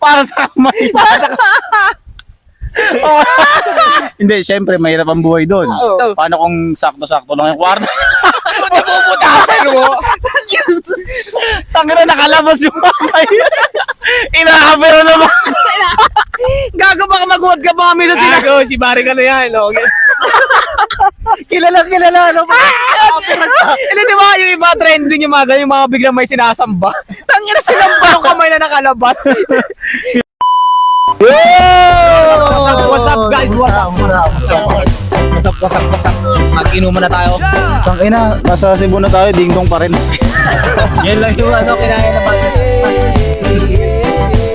Para sa kamay. Oh. Hindi, syempre, mahirap ang buhay doon. Paano kung sakto-sakto lang yung kwarto? Puputasan mo. Tangina, nakalabas yung kamay. Inaapera naman. Gago baka maguwag ka pa kami sa sila. Gago, si Barry ka na yan. Okay. Kilala, ano pa? Hindi, di ba yung iba trending yung mga yung mga biglang may sinasamba. Tangina sinamba yung kamay na nakalabas. What's up guys? What's up? Mag-inuman na tayo. Tangina, nasa Cebu na tayo, dingdong pa rin. Yan lang yung ano, kinain na pag...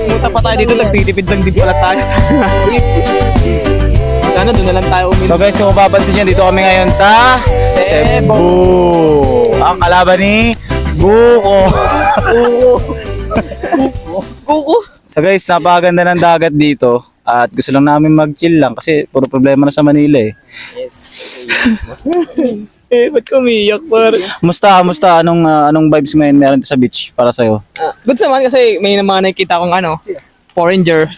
Punta pa tayo dito, nagtitipid lang din pala tayo sa... Sana doon na lang tayo uminom. So guys, kung mapapansin nyo, dito kami ngayon sa Cebu. Ang kalaban ni Buko. Kuko. So guys, napakaganda ng dagat dito. At gusto lang namin mag-chill lang kasi puro problema na sa Manila eh. Yes. Ba't kumiyak par? Musta? Anong vibes ngayon meron sa beach para sa'yo? Good naman kasi may mga nakikita kong ano, foreigner.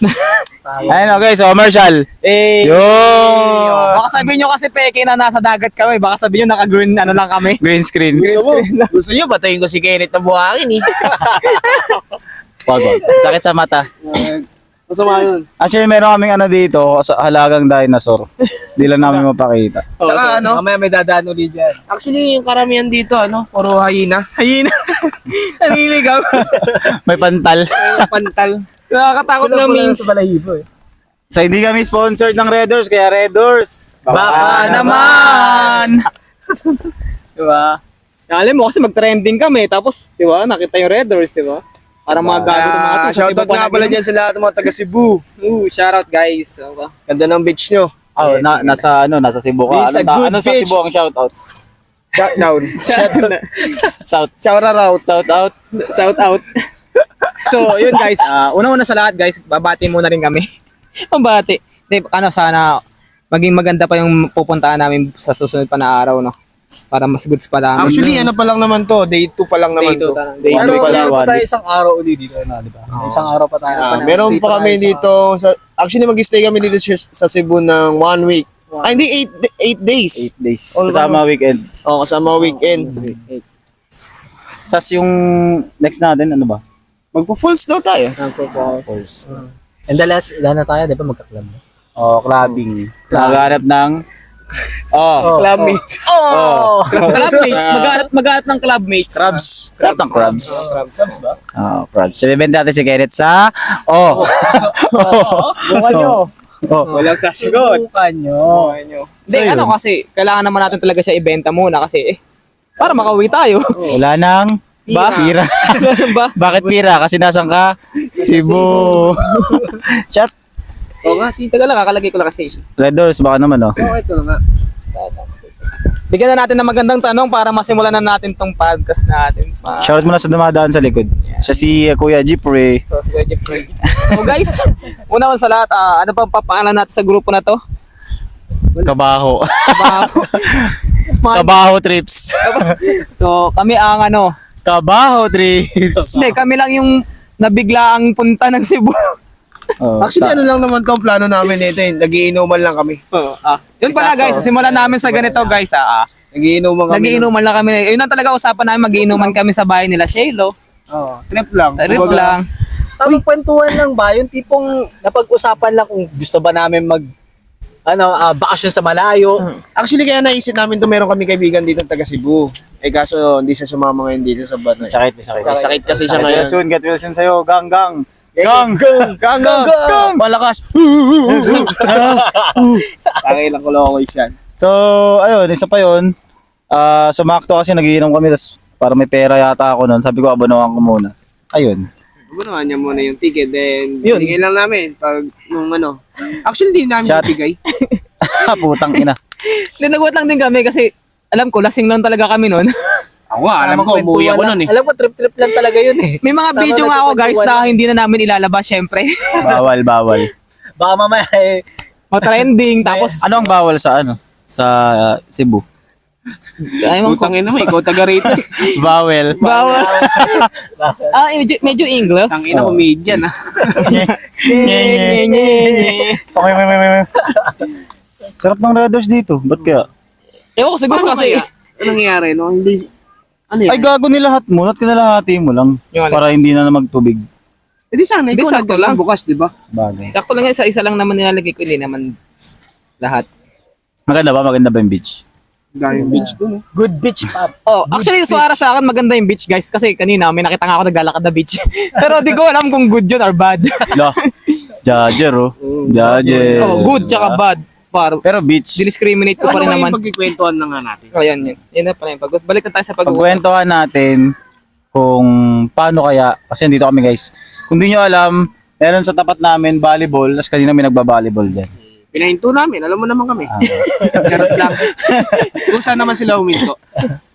Ayun o guys, Marshall. Yun! Baka sabihin nyo kasi peke na nasa dagat kami. Baka sabihin nyo naka-green ano lang kami. Green screen. Gusto nyo, batayin ko si Kenneth na buhangin eh. Wag. Sakit sa mata. Masama yun. Actually, meron kaming ano dito, sa halagang dinosaur. Di lang namin mapakita. Saka ano? Mamaya may dadaan ulit dyan. Actually, yung karamihan dito, puro hyena. Hayina. Naniligaw. May pantal. Pantal. Nakakatakot namin. Sa balahibo eh. So, hindi kami sponsored ng Red Doors, kaya Red Doors. Baka naman. Diba? Alam mo kasi mag-trending kami, tapos, diba, nakita yung Red Doors, diba? Parang mga gago ng mga to. Shoutout nga pala dyan sa lahat ng mga taga Cebu. Shoutout guys. Diba? Ganda ng beach nyo. Oh, nasa Cebu ka. This is a good Ano sa beach. Cebu ang shoutout? Shutdown. South. Shout out. Shout out. Shout out. So, yun guys, una-una sa lahat guys, babati muna rin kami. Pambati. Sana maging maganda pa yung pupuntahan namin sa susunod pa na araw, no? Para mas goods pa lang. Actually, ano pa lang naman to? Day 2 pa lang naman to. Day Pero two pa lang, meron pa one tayo week. isang araw ulit dito, no, di ba? Isang araw pa tayo. Meron pa kami dito. Actually, mag-stay kami dito sa Cebu ng 1 week. Ay, hindi, 8 days. 8 days. All Kasama weekend. Oo, kasama weekend. Tapos yung next natin, ano ba? Magpo-falls daw tayo. And the last, ilan na tayo, di ba magka-club? Oh, clubbing. Maghanap ng... Clubmate. Clubmates, maghanap ng clubmates. Crabs. Crab ng crabs. Crabs ba? Crabs. Sinibenta natin si Kenneth sa... Bukan nyo. Walang sasagot. Bukan nyo. Hindi, So, yun. kasi, kailangan naman natin talaga siya ibenta muna kasi, para makauwi tayo. Wala nang... Pira. Ba? Bakit pira? Kasi nasan ka? Cebu. Chat. Oo nga, Taga lang, kakalagay ko lang kasi. Red Doors, baka naman, oh. Oo, ito nga. Bigyan na natin ng magandang tanong para masimulan na natin tong podcast natin. Shoutout muna sa dumadaan sa likod. Siya si Kuya Jipre. So guys, una sa lahat, ano pa papaalan natin sa grupo na to? Kabaho. Kabaho. Kabaho trips. So kami ang Kabaho trips. hindi, kami lang yung nabigla ang punta ng Cebu. Oh, Actually, ano lang naman to ang plano namin ito. Nagiinuman lang kami. Yun pala guys, simulan namin sa ganito guys. Nagiinuman kami. Nagiinuman lang kami. Yun ang talaga usapan namin, magiinuman kami sa bahay nila Shelo. Oo, trip lang. Trip lang. Tamang kwentuhan lang ba? Yung tipong napag-usapan lang kung gusto ba namin bakasyon sa malayo. Actually, kaya naisip namin to, meron kami kaibigan dito taga Cebu. Kaso hindi siya sumama ngayon dito sa Banay. Sakit. Sakit kasi siya Get ngayon. well soon, get well soon sa'yo. Gang. Malakas. Tangay lang kulokoy yan. So, ayun, isa pa yun. Sumakto kasi nagiinom kami, tas para may pera yata ako nun. Sabi ko, abonohan ko muna. Ayun. Bunuhan niya muna yung ticket, then Yun. bigay lang namin pag yung Actually, hindi namin Shot. bigay. Putang ina. Hindi, nagwat lang din kami kasi alam ko, lasing lang talaga kami nun. Ako alam ko, umuwi ako nun eh. Alam mo, trip-trip lang talaga yun eh. May mga video nga ako guys na hindi na namin ilalabas syempre. Bawal. Baka mamaya O trending, tapos Ano ang bawal sa Sa Cebu? Ayaw ko. Putang ina mo, ikaw taga rito. Bawel. Bawal. Medyo English. Tangina comedian ah. Sarap ng Red Horse dito. Ba't kaya? Ewan ko siguro Paano kasi. kaya? Anong nangyari no? Hindi ano yan? Ay, gago nilahat mo. At kinalahati mo lang. Yung alin? Para hindi na magtubig. Eh di sana Hindi, ikaw sakto lang. nagdala bukas, di ba? Bagay. Sakto lang yan, isa-isa lang naman nilalagay ko. Hindi naman lahat. Maganda ba? Maganda ba yung beach? Dahil beach doon. Good beach, pap. Oh, actually, para sa akin, maganda yung beach, guys. Kasi kanina, may nakita nga ako naglalakad na beach. Pero di ko alam kung good yun or bad. La. Judger, oh. Judger. Oh, good tsaka bad. Pero beach. Discriminate ko pa rin naman. Pagkikwentuhan na nga natin. Oh, yan. Yan na pala yung pag balik na tayo sa pag-uusap. Pagkwentuhan natin kung paano kaya, kasi dito kami guys. Kung di nyo alam, meron sa tapat namin volleyball, tapos kanina may nagba-volleyball dyan. Pinahinto namin, alam mo naman kami. Ah. Charot lang. Kung saan naman sila huminto.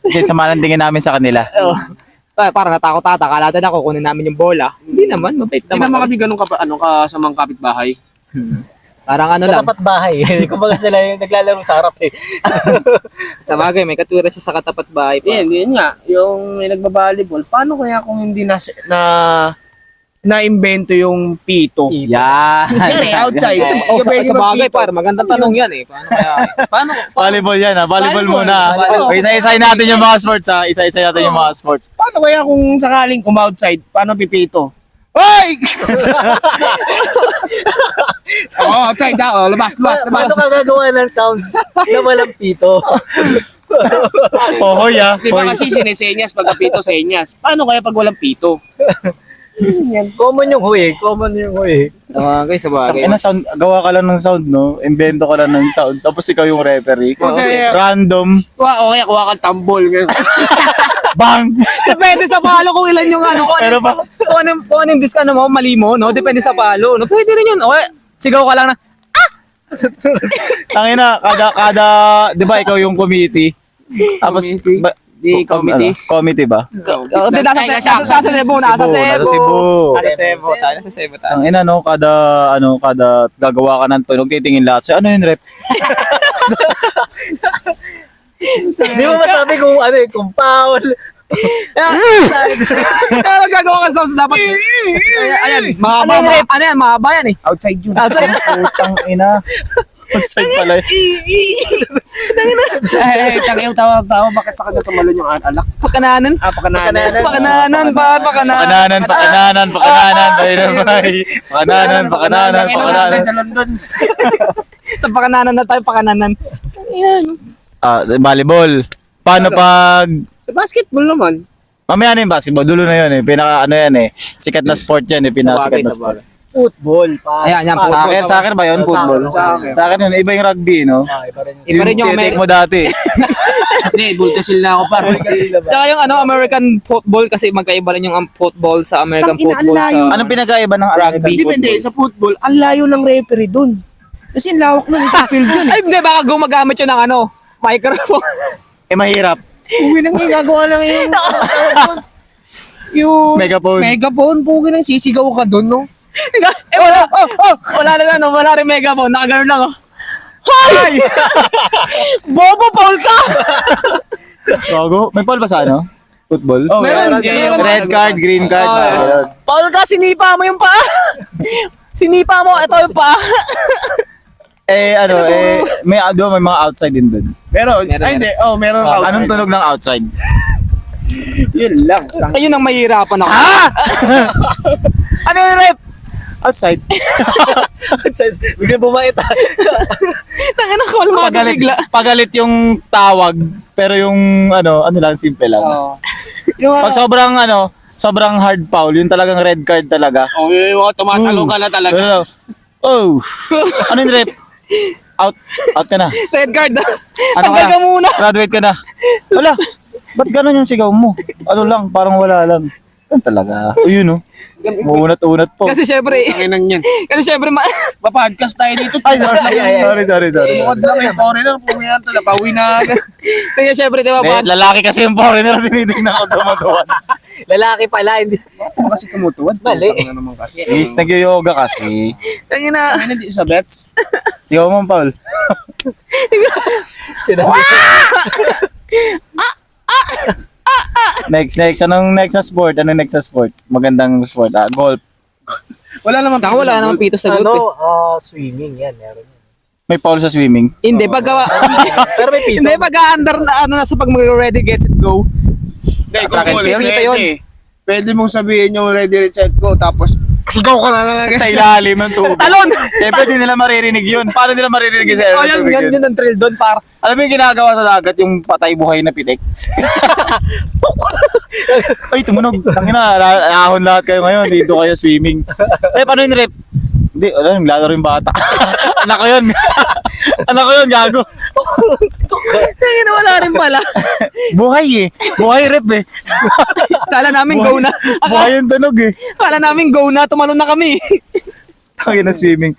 Kasi samalandingin namin sa kanila. Oh. Parang natakot ata. Kala na kukunin namin yung bola. Hindi naman. Mabait Hindi naman. naman kami ganun kasamang kapitbahay. Parang ano lang. Katapat bahay. Kumbaga sila yung naglalaro sa harap eh. Sa bagay, may katulad siya sa katapat bahay pa. Yan nga. Yung may nagbabalibol, paano kaya kung hindi na-invento yung pito? Yan. Yan eh, outside. Oh, Yung pwede sa bagay, magpito. par. Magandang tanong yan eh. Paano kaya? Paano? Volleyball yan ha. Volleyball Volleyball. muna. Volleyball. Isa-isay natin yung mga sports ha. Isa-isay natin yung mga sports. Paano kaya kung sakaling outside, paano pipito? Hoy! Outside daw. Labas. Paano ka gagawa ng sounds na walang pito? Pohoy ha. Di ba kasi sinesenyas pagka pito senyas? Paano kaya pag walang pito? Common yung huy. Common yung huy. Bagay, sa bagay. Sound, gawa ka lang ng sound, no? Invento ka lang ng sound. Tapos ikaw yung referee. Okay. Random. Kuha kang tambol. Bang! Depende sa palo kung ilan yung ano. Pero ba? Kung anong disc ano mo, mali mo, no? Depende sa palo. No? Pwede rin yun. Okay, sigaw ka lang na. Tangina, kada, di ba ikaw yung committee? Tapos, Committee? Di committee? Committee ba? Hindi, nasa Cebu. Nasa Nasa Cebu. Cebu. Nasa Cebu tayo. Ang ina no, kada gagawa ka ng tunog, titingin lahat. So, ano yun, rep? Hindi mo masabi kung ano eh, kung foul. Pero gagawa ka sounds dapat. Ayan, mahaba. Ano yan, mahaba yan eh. Outside yun. Outside. Putang ina. Outside pala. Tangiyaw tawa, bakit sa kanya tumalon yung alak? Pakananan. Pakananan. Pakananan. Pakananan. Sa London. Sa pakananan na tayo, pakananan. Ayan. Volleyball. Paano pag... Sa basketball naman. Mamaya na yung basketball. Dulo na yun eh. Pinaka ano yan eh. Sikat na sport yan eh. Pinasikat na sport. Football. Pa. Ayan, yan. Soccer ba yun? Football? Soccer. Yun. Iba yung rugby, no? Iba rin yung tinitake mo dati. Hindi, bulkasil na ako par. Tsaka yung American football kasi magkaiba rin yung football sa American Tangina, football ang layo. sa... Anong pinagkaiba ng Rugby. American Depende, football? sa football, ang layo ng referee dun. Kasi ang lawak nun, isang field yun eh. Ay, hindi, baka gumagamit yun ng microphone. Eh, mahirap. Pugi nang gagawa lang yung Megaphone. pugi nang sisigaw ka dun, no? Wala rin megaphone, nakagano'n lang oh. Hoy! Bobo, Paul ka! Gago. May foul ba sa ano? Football? Oh, Meron. Red card, green card. Oh, Meron. Paul ka, sinipa mo yung paa! Sinipa mo, ito yung paa! May mga outside din dun. Meron. Ay, hindi. Oh, meron outside. Anong tunog ng outside? Yun lang. Ayun ang mahirapan ako. Ano yung rep? Outside. Bigla bumait ah. Tangina ko, lumasa bigla. Pagalit yung tawag, pero yung ano lang, simple lang. Oh. Yung Pag sobrang hard foul, yung talagang red card talaga. oh, yung mga tumatalo ka na talaga. Oh. Ano yung rep? Out ka na. Red card na. Ano Tanggal ka muna. Graduate ka na. Wala. Ba't ganun yung sigaw mo? Ano lang, parang wala lang. Yan talaga. O yun, Uunat-unat po. Kasi syempre, Tanginan yan. Pa-podcast tayo dito. Ay, sorry. Bukod lang yung foreigner, puwi yan talaga. Pauwi na agad. Kaya syempre, di ba, Lalaki kasi yung foreigner, tinitignan ko tumatuwan. Lalaki pala, hindi. Ako kasi tumutuwad. Mali. Putang na naman kasi. Is, nag-yoga kasi. Tangina. Ay, hindi sa bets. Sigaw mo, Paul. Sinabi ko. Next. Anong next na sport? Magandang sport. Golf. Wala naman. Taka wala namang pito sa golf Swimming yan, meron. May foul sa swimming. Hindi, pagka... Pero may pito. Hindi, pagka-under na ano na sa pag mag-ready, get it, go. Hindi, Track and kung field. pwede. Pwede mong sabihin yung ready, set, go. Tapos, sigaw ka na lang. Sa ilalim ng tubig. Talon! Siyempre, di nila maririnig yun. Paano nila maririnig yung sa Oh, ilalim ng tubig yan ang thrill doon, par. Alam mo yung ginagawa sa dagat, yung patay buhay na pitik? Ay, tumunog. Tangina, ahon lahat kayo ngayon. Dito kayo swimming. Paano yung rep? Hindi, naglalaro yung bata. Anak ko yun. Anak ko yun, gago. Kaya wala rin pala. Buhay eh. Buhay rep eh. Kala namin go na. Buhay yung tunog eh. Kala namin go na, tumalon na kami. Tangina swimming.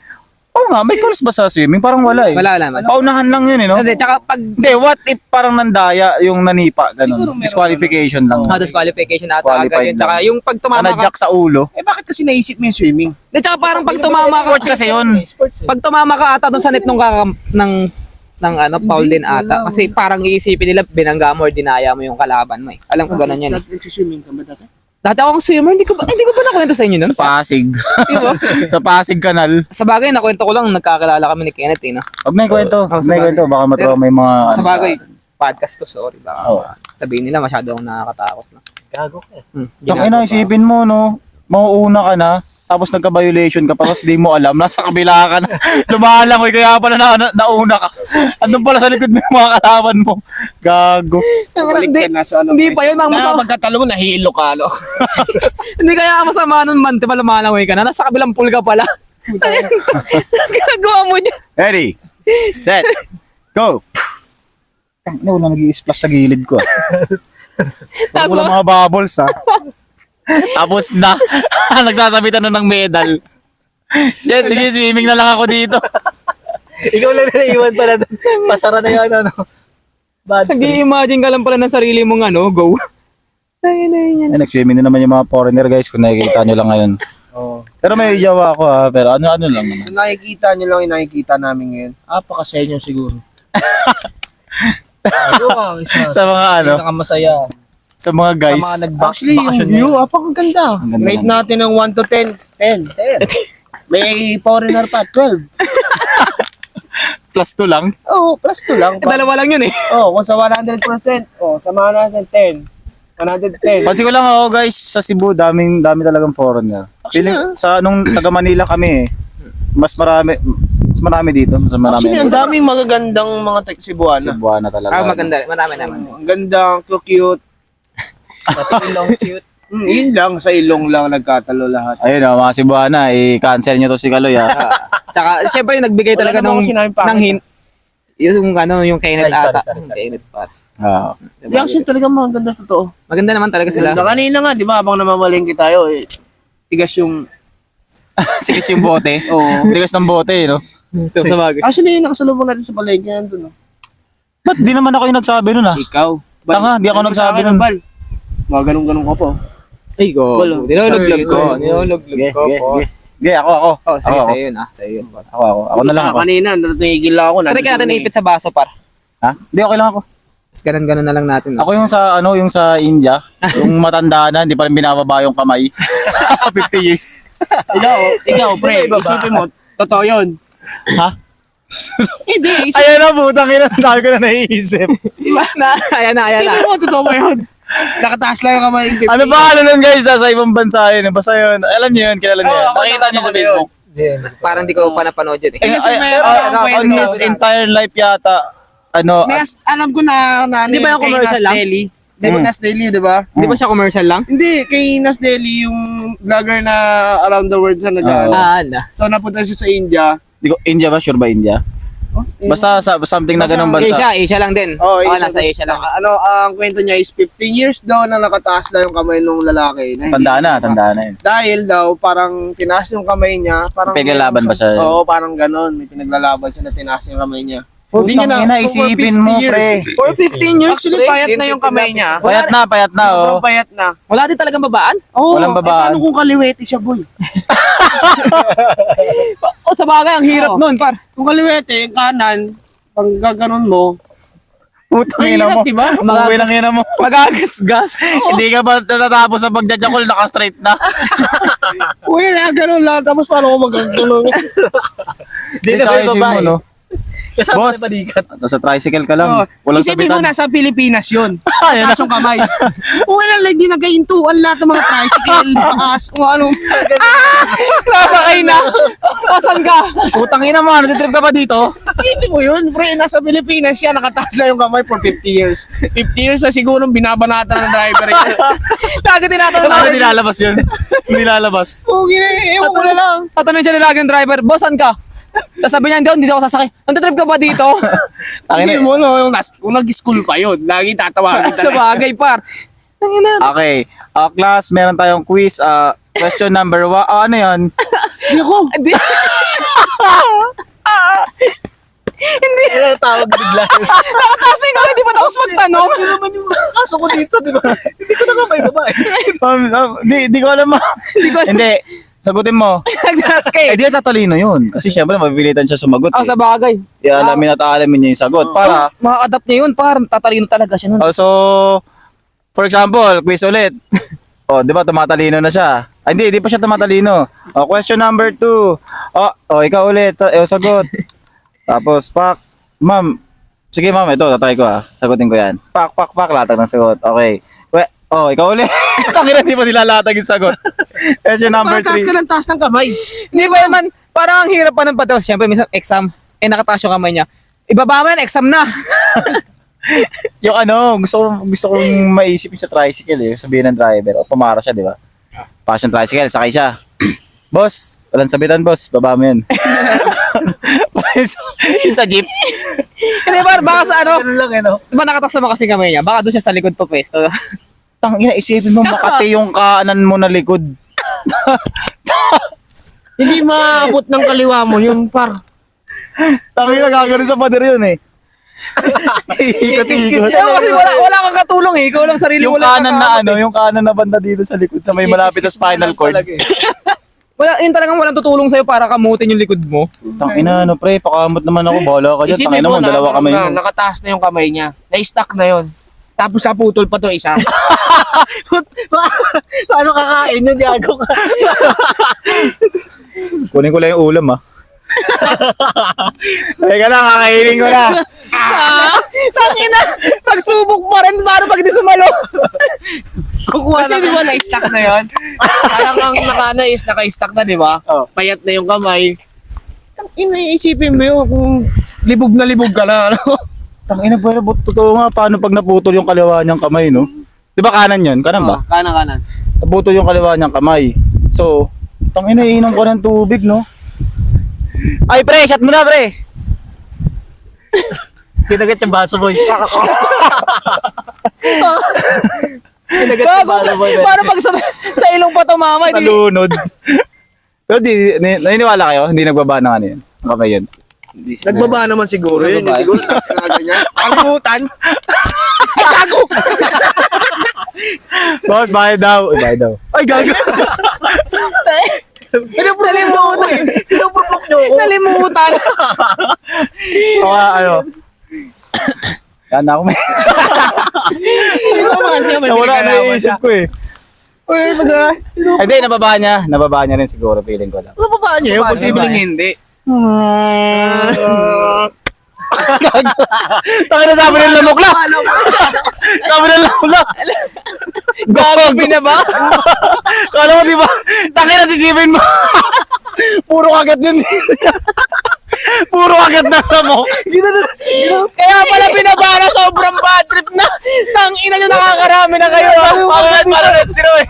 Oo nga, may course ba sa swimming? Parang wala eh. Wala naman. Paunahan lang yun eh, no? Hindi, tsaka pag Hindi, what if parang nandaya yung nanipa, ganun. Disqualification lang. disqualification ata agad Disqualified yun. Tsaka lang. yung pag tumama ka, Kanadyak sa ulo. Bakit kasi naisip mo yung swimming? hindi, tsaka parang pag tumama ka, Sport kasi yun. Sports eh. pag tumama ka ata doon sa net ng ano, foul din ata. Kasi parang iisipin nila, binangga mo or dinaya mo yung kalaban mo eh. Alam ko ganun yun eh. Nagsiswimming ka ba dati? Dati akong swimmer, hindi ko ba nakwento sa inyo nun? Pasig. Di ba? Sa Pasig Kanal. Sa bagay, nakwento ko lang, nagkakilala kami ni Kenneth eh, no? Huwag na yung kwento. Oh, Huwag sa na yung bagay. kwento. Baka matawa may mga... Sa bagay, podcast to, sorry. Baka Oo. sabihin nila, masyado akong nakakatakot. No? Gago ka eh. Tangina, isipin mo, no? Mauuna ka na. Tapos nagka-violation ka pa kasi di mo alam. Nasa kabila ka na. Lumalangoy. Kaya pala nauna ka. Andun pala sa likod mo yung mga kalaban mo. Gago. Hindi, nasa ano. hindi pa yun, ang masama. Pagkatalo mo, nahilo ka, no? Hindi kaya masama nun man, diba lumalangoy ka na? Nasa kabilang pool ka pala. Gagawa mo niya. Ready, set, go. Tangina, wala nag-i-splash sa gilid ko. Wala mga bubbles ha. Tapos na. Nagsasabitan na ng medal. Shit, sige, swimming na lang ako dito. Ikaw lang na naiwan pala doon. Pasara na yun, ano. Bad trip. Nag-i-imagine ka lang pala ng sarili mong ano, go. Ay, nag-swimming na naman yung mga foreigner guys kung nakikita nyo lang ngayon. Oo. Pero may jawa ako ha, pero ano-ano lang naman. Yung nakikita nyo lang yung nakikita namin ngayon. Pakasenyo siguro. Gago ka. Isa. Sa mga ano, Pinakamasaya. sa mga guys. Sa mga Actually, yung bakasyon view, apakaganda. Ang ganda Rate naman. natin ng 1 to 10. 10. May foreigner pa, 12. Plus 2 lang. Oo, plus 2 lang. Dalawa lang yun eh. Kung sa 100%. Samahan natin 10. 110. Pansin ko lang ako guys, sa Cebu, dami talagang foreigner. Feeling, sa nung taga Manila kami mas marami dito. Mas marami. Actually, ang daming magagandang mga Cebuana. Cebuana talaga. Maganda, marami naman. Ang ganda, cute. Long cute. Yun lang, sa ilong lang nagkatalo lahat. Ayun mga Cebuana, i-cancel nyo to si Kaloy ha. Tsaka, syempre nagbigay Wala talaga naman ng, kasi namin pangit. ng hint. Yung Kenneth Ay, ata. sorry. Kenneth par. Ah. Di actually talaga maganda totoo. Maganda naman talaga sila. Sa kanina nga, di ba, habang namamalengke tayo, tigas yung... Tigas yung bote. Oo. Tigas ng bote, no? Ito sa bagay. Actually, yung nakasalubong natin sa palengke nandun. Ba't di naman ako yung nagsabi nun ah? Ikaw. Tanga, di ako Ano nagsabi sa akin, nun. Bal? Mga ganun-ganun ka po. Ay, go. Wala. Nilolog-log Sorry, ko. go. Nilolog-log Ge, ko. ge, ge. Ge, ako. Oh, sige, Ako. sa'yo yun ah. Sa'yo yun. Ako na lang ako. Kanina, natigil lang ako. Try ka natin ipit sa baso par. Ha? Hindi, okay lang ako. Tapos ganun-ganun na lang natin. Ako yung sa, yung sa India, yung matanda na, hindi pa rin binababa yung kamay. 50 years. Ikaw, pre, isipin mo, totoo yun. Ha? Hindi, isipin Ayan na, putang ina, ang dami ko na naiisip. Ayan na. mo, totoo ba yun? Nakataas lang yung kamay. Ano ba, nun guys, nasa ibang bansa yun. Basta yun, alam niyo yun, kilala niyo Oo, yun. ako Nakita niyo sa nakita ko Facebook. Parang di ko pa napanood yun eh. kasi meron akong On kwento. his entire life yata, Alam ko na Hindi ba yung kay commercial Nas lang? Deli. Di ba Nas Deli, di ba? Di ba siya commercial lang? Hindi, kay Nas Deli, yung vlogger na around the world sa nag Na. So, napunta siya sa India. India ba? Sure ba India? Basta something na ganung bansa. Asia lang din. Oh, Nasa Asia lang. Ang kwento niya is 15 years daw na nakataas lang yung kamay ng lalaki. Tandaan na yun. Dahil daw, parang tinaas yung kamay niya. Parang Pinaglalaban ba siya? Oo, parang ganon. May pinaglalaban siya na tinaas yung kamay niya. Hindi niya Putang ina, isipin mo, pre. For 15 years Actually, straight, payat na yung kamay niya. Payat na, oh. Sobrang payat na. Wala din talagang babaan? Oo, Walang babaan. paano kung kaliwete siya, boy? Sa bagay, ang hirap Oo. nun, par. Kung kaliwete, yung kanan, pag gaganon mo, Putang ina mo. Mahirap, diba? Uwi lang ina mo. Magagasgas. Hindi ka ba natatapos sa pagjajakol, naka-straight na? Uy, na ganun lang. Tapos paano ko magagulong? Di na tayo may isip babae. mo, no? Kasama Boss, na balikat. nasa tricycle ka lang. Walang Isipin mo, sabitan. nasa Pilipinas yun. Ayan Taas yung kamay. Uy, na lang, di nagkaintuan lahat ng mga tricycle, bakas, kung ano. Nasakay na. Asan ka? Putang ina mo, natitrip ka pa dito? Isipin mo yun, pre, nasa Pilipinas siya, nakataas lang yung kamay for 50 years. 50 years na siguro binabanata ng driver yun. Lagi tinatanong Bakit natin. nilalabas yun? Nilalabas. Okay na, ewan ko na lang. Tatanungin siya nila yung driver, boss, saan ka? Tapos sabi niya, hindi ako sasakay. Nagtitrip ka ba dito? Isipin mo, no, kung nag-school pa yun, lagi tatawagin Sa talaga. bagay, par. Tangina. Okay. Class, meron tayong quiz. Question number 1. Ano yun? Hindi ako. Hindi. Hindi. Tawag bigla. Nakataas na yung kamay, di pa tapos magtanong. Ano naman yung kaso ko dito, di ba? Hindi ko na nga may babae. Di ko alam. Hindi. Sagutin mo. Nagdaskay. Di tatalino yun. Kasi syempre, mapipilitan siya sumagot. Oh, sa bagay. Alamin at aalamin niya yung sagot. Para, Maka-adapt niya yun, par. Tatalino talaga siya nun. so, for example, quiz ulit. Di ba, tumatalino na siya. Hindi pa siya tumatalino. Question number 2. Ikaw ulit. Sagot. Tapos, pak. Ma'am. Sige, ma'am. Ito, tatry ko Sagutin ko yan. Pak. Latag ng sagot. Okay. Ikaw ulit. Tangina, di pa nilalatag yung sagot. Question number Taas 3. ka ng taas ng kamay. Hindi ba naman, parang ang hirap pa ng pataw. Siyempre, minsan exam, nakataas yung kamay niya. Ibaba mo yan, exam na. Yung gusto kong maisip yung sa tricycle sabihin ng driver, pumara siya, di ba? Passion tricycle, sakay siya. Boss, walang sabitan, boss, baba mo yun. Yung sa jeep. Hindi ba, baka sa ano, Ganun lang, no? di ba nakataas naman kasi kamay niya? Baka doon siya sa likod pa pwesto. Tangina, isipin mo, makati yung kanan mo na likod. Hindi maabot ng kaliwa mo yun, par. Tangina, gagawin sa pader yun Ikot-ikot. Kasi wala kang katulong Ikaw lang sarili Yung mo lang kanan na kakaabot yung kanan na banda dito sa likod, sa may malapit na spinal cord. Yun talagang walang tutulong sa'yo para kamutin yung likod mo. Tangina, pre, pakamot naman ako, bahala ka dyan. Isipin Tangina mo mo, na, dalawa kamay mo. nakataas na yung kamay niya. Na-stuck na yun. Tapos naputol pa to isa. Paano kakain yun? Yago ka. Kunin ko lang yung ulam Teka lang, kakainin ko na. Sangina! Pagsubok pa rin, paano pag di sumalo? Kasi di ba na-stuck na yun? Parang ang naka-stuck na, di ba? Oh. Payat na yung kamay. Inaisipin mo yun kung libog na libog ka na. Ano? Tangina, pero totoo nga, paano pag naputol yung kaliwa niyang kamay, no? Di ba kanan yun? Kanan ba? Kanan. Naputol yung kaliwa niyang kamay. So, tangina, iinom ko ng tubig, no? Ay, pre, shot mo na, pre! Kinagat yung baso, boy. Kinagat yung Bago, baso, boy. paano pag sa ilong pa tumama? Di, Talunod. Pero naniniwala kayo? Hindi nagbaba ng ano yun? Ang kamay yun. Nagbaba naman siguro yun. Nagbaba. Siguro ganyan. Kalimutan. Ay, gago! Boss, bayad daw. Bayad daw. Ay, gago. nalimutan. Nalimutan. Ano? Yan ako, may. Hindi ba mga siya may Wala na pinagalaman siya? iisip ko Uy, baga. Hindi, nababa niya. Nababa niya rin siguro, feeling ko lang. Ano pa ba niya yun? Posibleng hindi. Taka na sabi ng lamok lang. Sabi ng lamok lang. Gabi na ba? Kala ko, di ba? Taka na tisipin mo. Puro kagat yun. Puro kagat na lamok. Kaya pala binabara, sobrang bad trip na. Tang ina nyo, nakakarami na kayo. Parang tiro eh.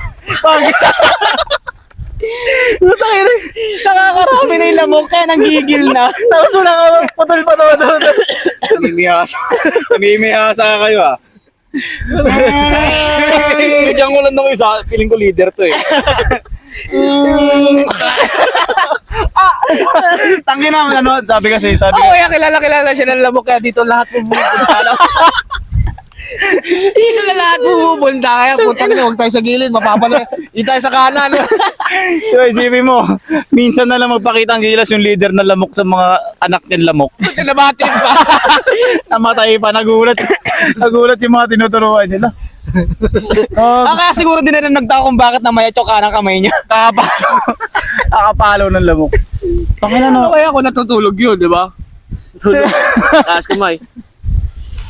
Nakakarami na yung lamok, kaya nanggigil na. Tapos wala ka putol pa doon. Namimihasa kayo Bigyan ko lang ng isa. Feeling ko leader to eh. Tangin na ano, sabi kasi, Oh, kaya kilala siya ng lamok kaya dito lahat bumupunta. Dito na lahat bumupunta kaya punta na huwag tayo sa gilid, mapapala. Dito tayo sa kanan. Diba, isipin mo, minsan na lang magpakita ang gilas yung leader ng lamok sa mga anak niyang lamok. Nabatin pa. Namatay pa, nagulat. Nagulat yung mga tinuturuan nila. Kaya siguro din na nagtaka kung bakit namaya tsoka ng kamay niya. Kakapalo ng lamok. Pangina Ano no. kaya ako natutulog yun, di ba? Tulog. Taas kamay.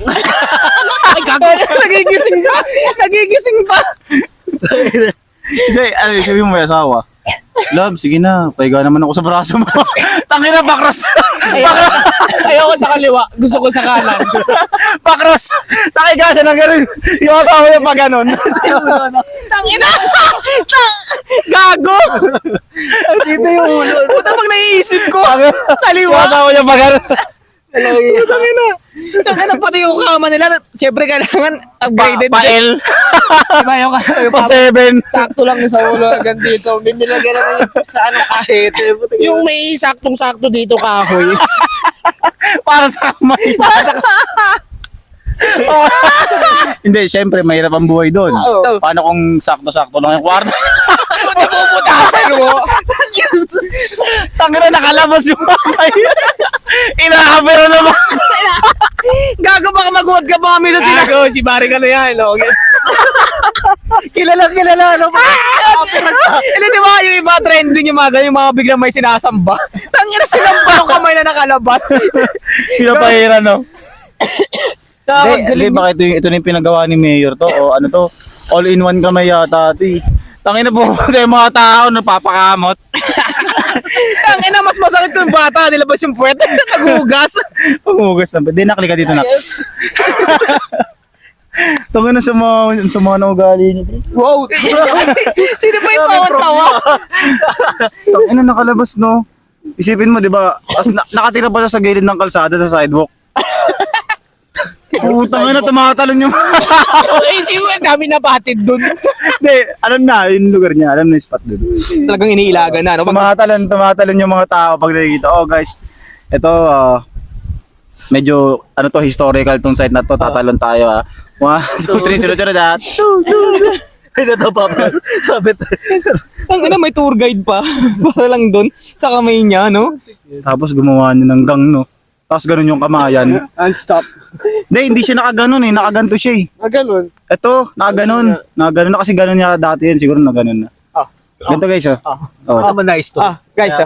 Ay, gago. Nagigising pa. Nagigising pa. Hindi, ano yung sabi mo may asawa? Love, sige na, pahiga naman ako sa braso mo. Tangina, bakros! Ayoko sa kaliwa. Gusto ko sa kanan. Bakros! Nakiga siya ng gano'n. Yung asawa niya pa gano'n. Tangina! Gago! Dito yung ulo. Puta pag naiisip ko. Sa Yung liwa. asawa niya pa gano'n. Tangina pati yung kama nila. Siyempre kailangan upgraded. Pa-L. Diba yung Pa-7. sakto lang yung sa ulo hanggang dito. May nilagyan na yung sa ano Shete. yung may saktong-sakto dito kahoy. Para sa kamay. Hindi, syempre, mahirap ang buhay doon. Oo. Paano kung sakto-sakto lang yung kwarto? Napuputasan mo. Tangina, nakalabas yung kamay. Inahabera naman. Gago baka maguwag ka pa kami sa sila. Gago, si Barry ka na yan. Okay. Kilala. Ano ba? Hindi di ba yung iba trending yung mga ganyan, yung mga biglang may sinasamba. Tangina sinamba yung kamay na nakalabas. Pinapahira, no? Tawag Hindi, baka ito na yung pinagawa ni Mayor to. O ano to? All-in-one kamay yata ito eh. Tangina po, yung mga tao napapakamot. Tangina mas masakit yung bata, nilabas yung puwet. Naghugas. Pumugas na. Di naklika dito na. Tangina sa mga naugali niyo. Wow. Sino ba yung tawa-tawa? Tangina nakalabas no. Isipin mo, di ba? Nakatira pa siya sa gilid ng kalsada sa sidewalk. Putang ina, tumatalon yung Isip mo, dami na patid dun. Hindi, alam na, yung lugar niya, alam na yung spot doon. Talagang iniilaga na, no? Tumatalon yung mga tao pag nakikita. Oh guys, ito, medyo, ano to, historical tong site na to, tatalon tayo 1, 2, 3, sunod-sunod ha. Ay, natapa pa. Sabi Tangina may tour guide pa. Para lang doon, sa kamay niya, no? Tapos gumawa niya ng gang, no? Tapos ganun yung kamayan. And stop. Hindi siya nakaganon eh, nakaganto siya eh. Ganun. Ito, nakaganon. Nakaganon na kasi ganon niya dati yan, siguro nakaganon na. Ganito guys, oh. Oh. naman nice to. Guys,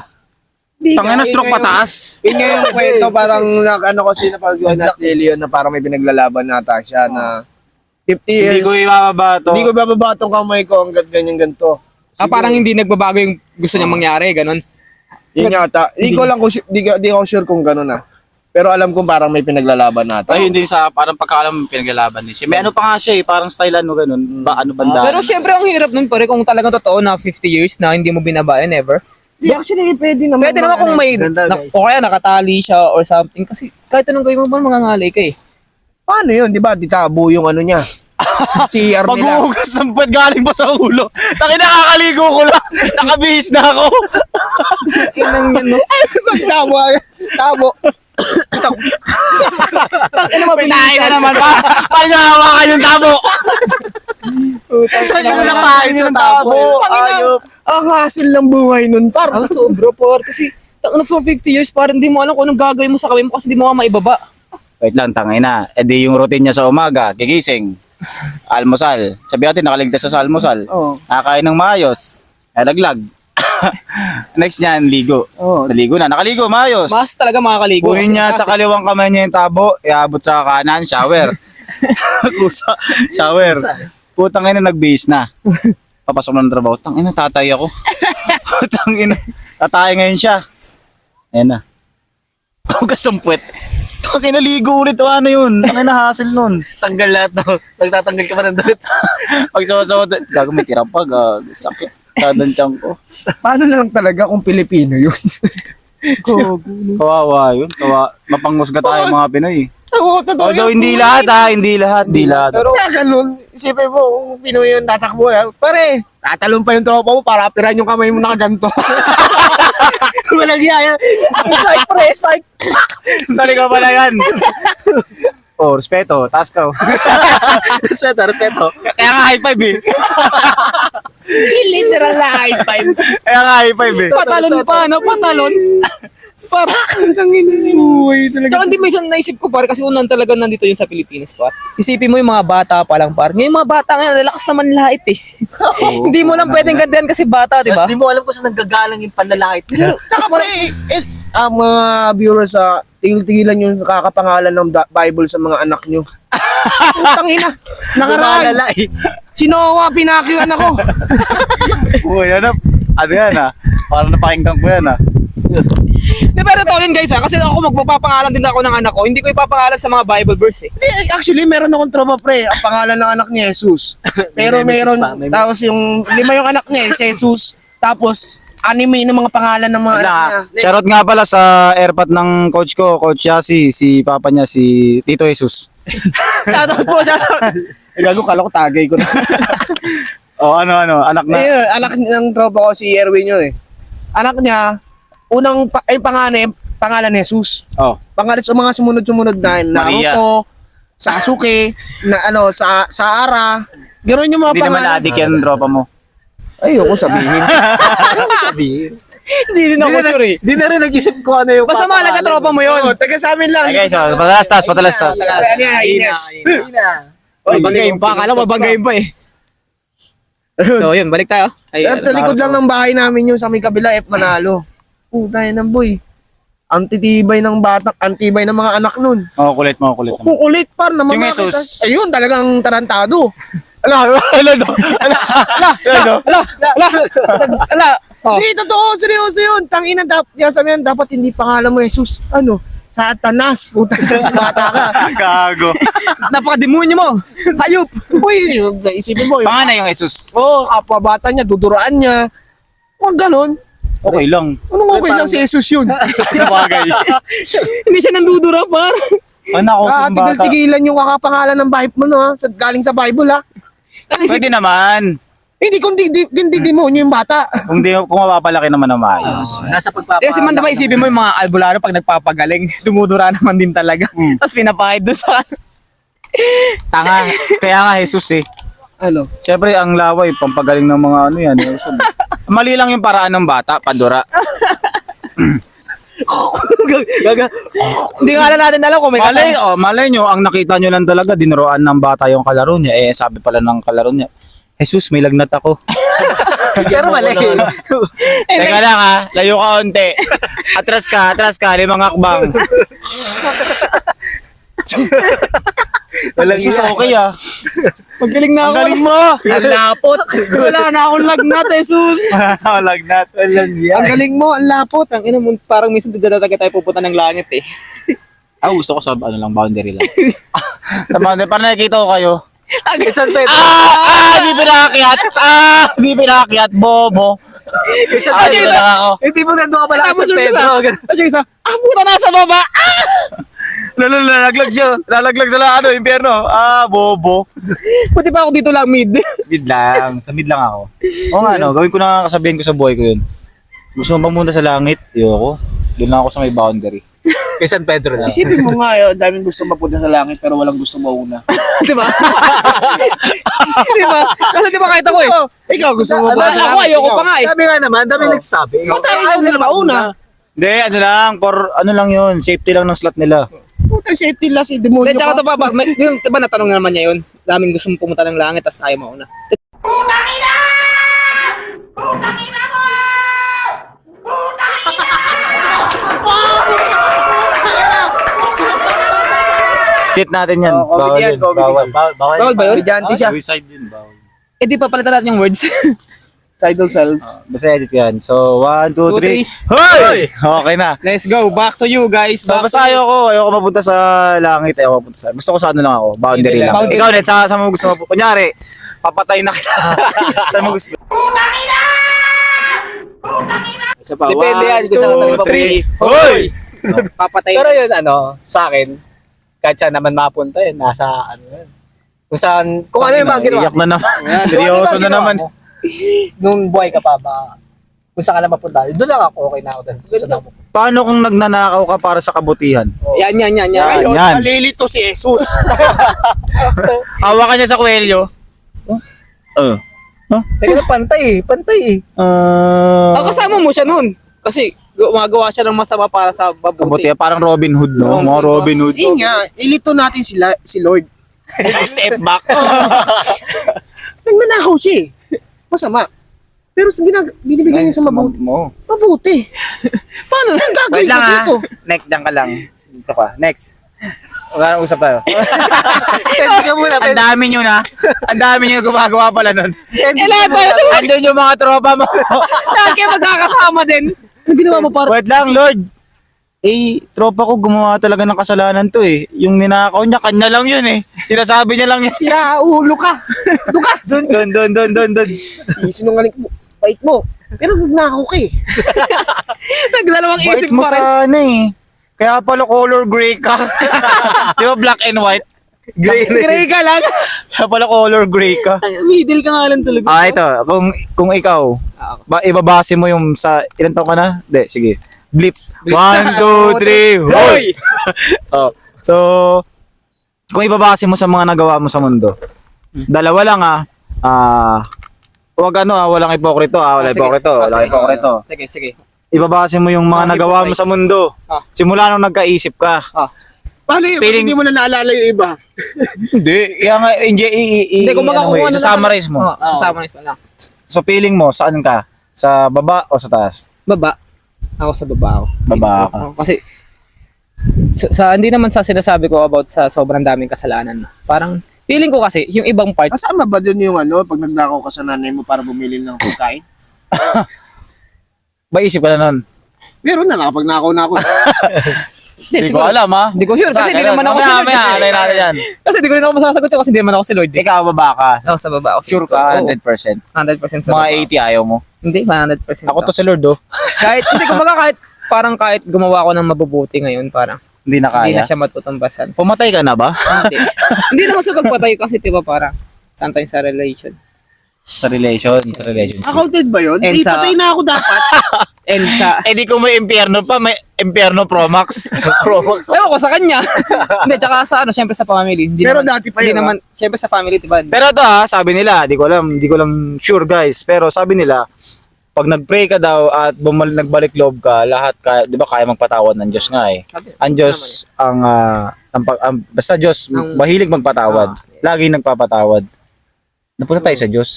Tangina, stroke pataas. Yun nga yung kwento, parang ano kasi napagawa na si Leon na parang may pinaglalaban nata siya na 50 years. Hindi ko ibababa to. Hindi ko bababa tong kamay ko hanggat ganyan-ganto. parang hindi nagbabago yung gusto niyang mangyari, ganun. Yun yata. Hindi ko lang kung di ako sure kung gano'n na. Pero alam kong parang may pinaglalaban natin. Ay, hindi sa parang pagkakalam pinaglalaban din siya. May ano pa nga siya eh, parang style ano ganun. Ba, ano banda. Pero syempre ang hirap nun pare kung talagang totoo na 50 years na hindi mo binabayan ever. Di, actually, pwede naman. Pwede naman kung may, Ganda, guys. o kaya nakatali siya or something. Kasi kahit anong gawin mo ba, mangangalay ka eh. Paano yun? Di ba? Di tabo yung ano niya. CR nila. Pag-uugas ng puwet galing pa sa ulo. Taki nakakaligo ko lang. Nakabihis na ako. Inang yun, no? Tabo. Tabo. Ano Pinahin na naman pa. Parang hawakan yung tabo. Ano na kain yung tabo. Ayop. Ang hassle ng buhay nun, par. Ang sobra por kasi na for 50 years parang hindi mo alam kung anong gagawin mo sa kamay mo kasi hindi mo maibaba. Wait lang, tangay na. E di yung routine niya sa umaga, gigising, almusal. Sabi natin, nakaligtas siya sa almusal. Oo. Nakakain ng maayos. Nalaglag. Next niyan, ligo. Oo. Naligo na. Nakaligo, maayos. Mas talaga makakaligo. Kunin niya sa kaliwang kamay niya yung tabo, iabot sa kanan, shower. Kusa, shower. Putang ina, nag-base na. Papasok na ng trabaho. Tang ina, tatay ako. Tang ina, tatay ngayon siya. Ayan na. Hugas ng puwet. Tang ina, ligo ulit. Ano yun? Tang ina, hassle nun. Tanggal lahat na. Nagtatanggal ka pa ng damit. Pag sumusod, gago may tira pa, sakit. Sadan tiyang ko. Paano lang talaga kung Pilipino yun? Kawawa yun. Mapangusga tayo mga Pinoy. Oo, totoo Although yun. hindi lahat ha, hindi lahat. Pero kaya ganun, isipin mo, kung Pinoy yun, tatakbo yan. Pare, tatalon pa yung tropa mo para apiran yung kamay mo nakaganto. Walang yaya. Strike pre, strike. Sali ka pala yan. Oh, respeto. Taas ka. Respeto. Kaya nga high five eh. Literal na high five. Kaya nga, high five eh. Patalon pa, no? Patalon. Parang buhay talaga. Tsaka hindi minsan naisip ko par kasi unang talaga nandito yun sa Pilipinas par. Isipin mo yung mga bata pa lang par. Ngayon mga bata ngayon, lalakas naman lahit eh. Hindi mo lang pwedeng gandahan kasi bata, di ba? Di mo alam kung saan nanggagalang yung panlalait. Tsaka pre, mga viewers, tigil-tigilan yung kakapangalan ng Bible sa mga anak nyo. Putang ina, nakaraan. Si Noah, pinakyuan ako. Uy, ano yan Parang napakinggan ko yan Di pero totoo yun guys kasi ako magpapangalan din ako ng anak ko. Hindi ko ipapangalan sa mga Bible verse eh. Actually, meron akong tropa pre. Ang pangalan ng anak niya, Jesus. Pero meron, tapos yung 5 yung anak niya, Jesus. Tapos, anime ng mga pangalan ng mga anak niya. Shoutout nga pala sa airpot ng coach ko, Coach Yasi, si papa niya, si Tito Jesus. Shoutout po, shoutout. Gago, kala ko tagay ko na. Anak na. Ayun, anak ng tropa ko, si Erwin yun eh. Anak niya, pangalan ni Jesus. Oh. Pangalan sa mga sumunod-sumunod na Maria. Naruto, Sasuke, Saara. Ganoon yung mga Hindi naman pangalan. na-addict yan, tropa mo. Ayoko sabihin. Hindi din ako sure eh. Di na rin nag-isip ko ano yung Basta mahalaga tropa mo yun. Taga sa amin lang. Okay, so, patalastas. Ano yan, Ines? Babanggayin pa. Akala babanggayin pa eh. So yun, balik tayo. At talikod lang ng bahay namin yung sa may kabila, Manalo. Putay na boy. Antitibay ng batang, antibay ng mga anak nun. Kulit mo. Kukulit par na Yung mamakita. Jesus. Ayun, talagang tarantado. Ala. Oh. Hindi, totoo, seryoso yun. Tangina, sabihin, dapat hindi pangalan mo Jesus. Ano? Satanas. Puta, bata ka. Gago. Napaka-demonyo mo. Hayop. Uy, isipin mo. Panganay yung Jesus. Kapwa bata niya, duduraan niya. Huwag ganun. Okay lang. Anong okay lang si Jesus yun? Sabagay. Hindi siya nandudura par. Anak ko sa bata. Tigil-tigilan yung kakapangalan ng Bible mo, no? Galing sa Bible, ha? Pwede naman. Hindi, kung hindi demonyo yung bata. Kung mapapalaki naman na maayos. Nasa pagpapangalan. Kasi man diba isipin mo yung mga albularyo pag nagpapagaling, dumudura naman din talaga. Tapos pinapahid doon sa... Tanga. Kaya nga Jesus eh. Ano? Siyempre ang laway, pampagaling ng mga ano yan. Mali lang yung paraan ng bata, padura. Hindi nga lang natin alam kung may Malay nyo, ang nakita nyo lang talaga, dinuruan ng bata yung kalaro niya. Sabi pala ng kalaro niya, Jesus, may lagnat ako. Pero mali. Teka lang layo ka onte. Atras ka, 5 hakbang. Walang Jesus, okay Magaling na Ang ako. galing mo! Ang lapot. Wala na akong lagnat, Jesus. Lagnat. Ang galing mo, ang lapot. Ang ina mo, parang minsan dadaga tayo pupunta ng langit eh. Gusto ko sa boundary lang. Sa boundary, para nakikita ko kayo. San Pedro. Di pinakyat, bobo. Dito lang ako. Hindi mo nandun ka pala sa Pedro. Kasi isa, puta nasa baba. Lalaglag sa impyerno. Bobo. Buti pa ako dito lang mid. Mid lang. Sa mid lang ako. O nga, gawin ko na kasabihin ko sa buhay ko yun. Gusto mo bang pumunta sa langit? Ayoko. Doon lang ako sa may boundary. Kay San Pedro lang. Isipin mo nga, daming gusto mapunta sa langit pero walang gusto mauna. Di ba? Di ba? Kasi di ba kahit ako eh. Ikaw gusto mo mapunta sa Ako langit. ayoko pa nga eh. Sabi nga naman, dami nagsasabi. Ayaw nila mauna. Hindi, ano lang yun. Safety lang ng slot nila. Puta, safety lang si demonyo Hindi, tsaka ka. ito pa, yung diba natanong naman niya yun, daming gusto mong pumunta ng langit, tapos ayaw mauna. Edit natin yan. Oh, Bawal comedian, yun. Bawal. Bawal ba yun? Komedyante siya. Suicide yun. Bawal. Eh di pa palitan natin yung words. Sidle cells. Basta edit yan. So, 1, 2, 3. 2, Hoy! Okay na. Let's go, back to you guys. So, Back basta to you. ayoko mapunta sa langit. Ayoko mapunta sa... Gusto ko sa ano lang ako. Boundary lang. Boundary. Ikaw, Net, sa mo gusto mo? Kunyari, papatay na kita. Saan mo gusto? Isa pa. Depende yan, 1, kung saan ka 2, nagpapapili. 3. Hoy! Papatay. Pero yun, sa akin, kahit saan naman mapunta yun, nasa yun. Kung saan, kung ano yung mga ginawa. Iyak na naman. Yan. Seryoso Kung ano yung na ginawa naman. mo, nung buhay ka pa ba, kung saan ka lang mapunta, doon lang ako, okay na ako doon. Gusto na ako. Paano kung nagnanakaw ka para sa kabutihan? Yan. Ngayon, Yan. nalilito si Jesus. Hawakan niya sa kwelyo. Teka, pantay eh. Kasama mo siya nun. Kasi gumagawa siya ng masama para sa Kabuti, mabuti. parang Robin Hood, no? Oo, Mga diba? Robin Hood. Yun nga, ilito natin si Lord. Step back. Nagnanakaw siya eh. Masama. Pero sa binibigay niya sa mo. mabuti. Paano? Ang gagawin Wait lang ko dito? Next, dyan ka lang. Dito ka. Next. Wala usap tayo. Pwede ka muna. Ang dami nyo na. Ang dami nyo gumagawa pala nun. Lahat tayo. Andun yung mga tropa mo. Lahat kayo magkakasama din. Ano ginawa mo para? Wait lang, Lord. Tropa ko gumawa talaga ng kasalanan to eh. Yung ninakaw niya, kanya lang yun eh. Sinasabi niya lang yan. Sira ulo ka. Luka. Doon. Sinungaling mo. Bait mo. Pero nagnakaw ka eh. Nagdalawang Bait isip mo pa rin. sana eh. Kaya pala color gray ka. Di ba black and white? Gray ka lang. Kaya pala color gray ka. Middle ka nga lang talaga. Ito. Kung ikaw, ibabase mo yung sa, ilan taon ka na? Hindi, sige. Blip. 1, 2, 3, hoy! Oh. So, kung ibabase mo sa mga nagawa mo sa mundo, dalawa lang walang ipokrito walang ipokrito. Sige. Ibabase mo yung mga nagawa mo sa mundo. Ah. Simula nung nagkaisip ka. Paano yun? Feeling- Hindi mo na naalala yung iba. Hindi, kaya nga, Hindi, kung makakuha na lang. summarize mo. Summarize mo lang. So, feeling mo, saan ka? Sa baba o sa taas? Baba. Ako sa baba ako. Baba ka. Kasi hindi naman sa sinasabi ko about sa sobrang daming kasalanan. Parang feeling ko kasi yung ibang part, Kasama ba dun yung pag nagnakaw ka sa nanay mo para bumili ng pagkain? Ba, isip ka na nun? Meron na, nakapagnakaw na ako. Hindi ko alam ha. Hindi ko sure kasi hindi naman ako si Lord. Alay natin yan. Kasi hindi ko rin ako masasagot yun kasi hindi naman ako si Lord. Ikaw, baba ka. Ako sa baba ako. Sure ka, Oo, 100%. 100% sa Mga baba. 80 ayaw mo. Hindi, 100%. Ako to si Lord, oh. Kahit, hindi ko kahit gumawa ko ng mabubuti ngayon, parang Hindi na hindi kaya. na siya matutumbasan. Pumatay ka na ba? Hindi. Hindi naman sa pagpatay kasi diba parang sometimes sa relation. Sa relation. Accounted ba yun? And sa- Patay na ako dapat. And sa, Di ko may impyerno pa, may impyerno Pro Max. Pro Max. ewan ko sa kanya. Hindi, tsaka sa syempre sa family. Hindi Pero naman, dati pa hindi yun, naman, syempre sa family, diba? Pero ito sabi nila, di ko lang sure guys, pero sabi nila, pag nag-pray ka daw at nagbalik loob ka, lahat di ba kaya magpatawad ng Diyos nga eh. Ang Diyos basta Diyos mahilig magpatawad. Lagi nagpapatawad. Napunta tayo sa Diyos.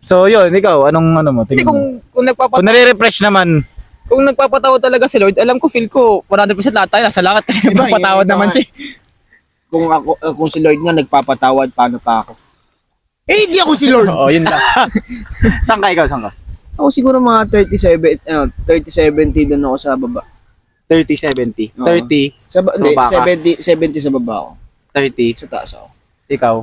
So yun, ikaw, anong mo? Hindi, Tingin mo? kung Kung nare-refresh naman, kung nagpapatawad talaga si Lord, alam ko, feel ko, 100% lahat tayo nasa langit kasi Iba, nagpapatawad iba naman nga. siya. Kung si Lord nga nagpapatawad, paano pa ako? Hindi ako si Lord. Oo, yun lang. saan ka ikaw? Saan ka? Ako siguro mga 30-70 doon ako sa baba. 30-70. Oo. 30, Hindi, baba ka. 70 sa baba ako. 30. Sa taas ako. Ikaw?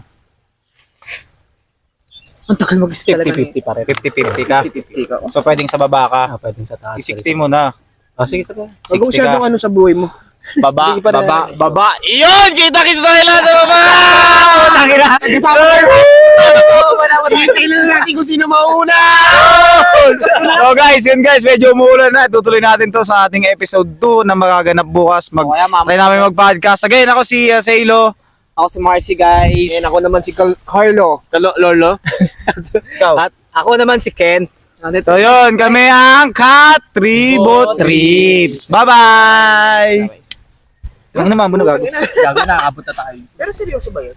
Ang takal mag-isip talaga. 50-50 pa rin. 50-50 ka. 50-50 ka. So pwedeng sa baba ka. Pwedeng sa taas. 60 mo na. Sige, sige. Huwag 60 masyadong ka. sa buhay mo. Baba, Hindi pa rin- baba. Iyon! Kita-kita sa nila sa baba! Tangina! Tingnan natin kung sino mauna! So guys, yun guys, medyo umuulan na. Tutuloy natin to sa ating episode 2 na magaganap bukas. Kaya, mama. Try namin mag-podcast. Again, ako si Sailo. Ako si Marcy, guys. Yan ako naman si Carlo. Lolo. Ikaw. At ako naman si Ken. So yun, kami ang Katribo Trips. Bye-bye! Lang naman, bunog ako. Gago na, abot na tayo. Pero seryoso ba yun?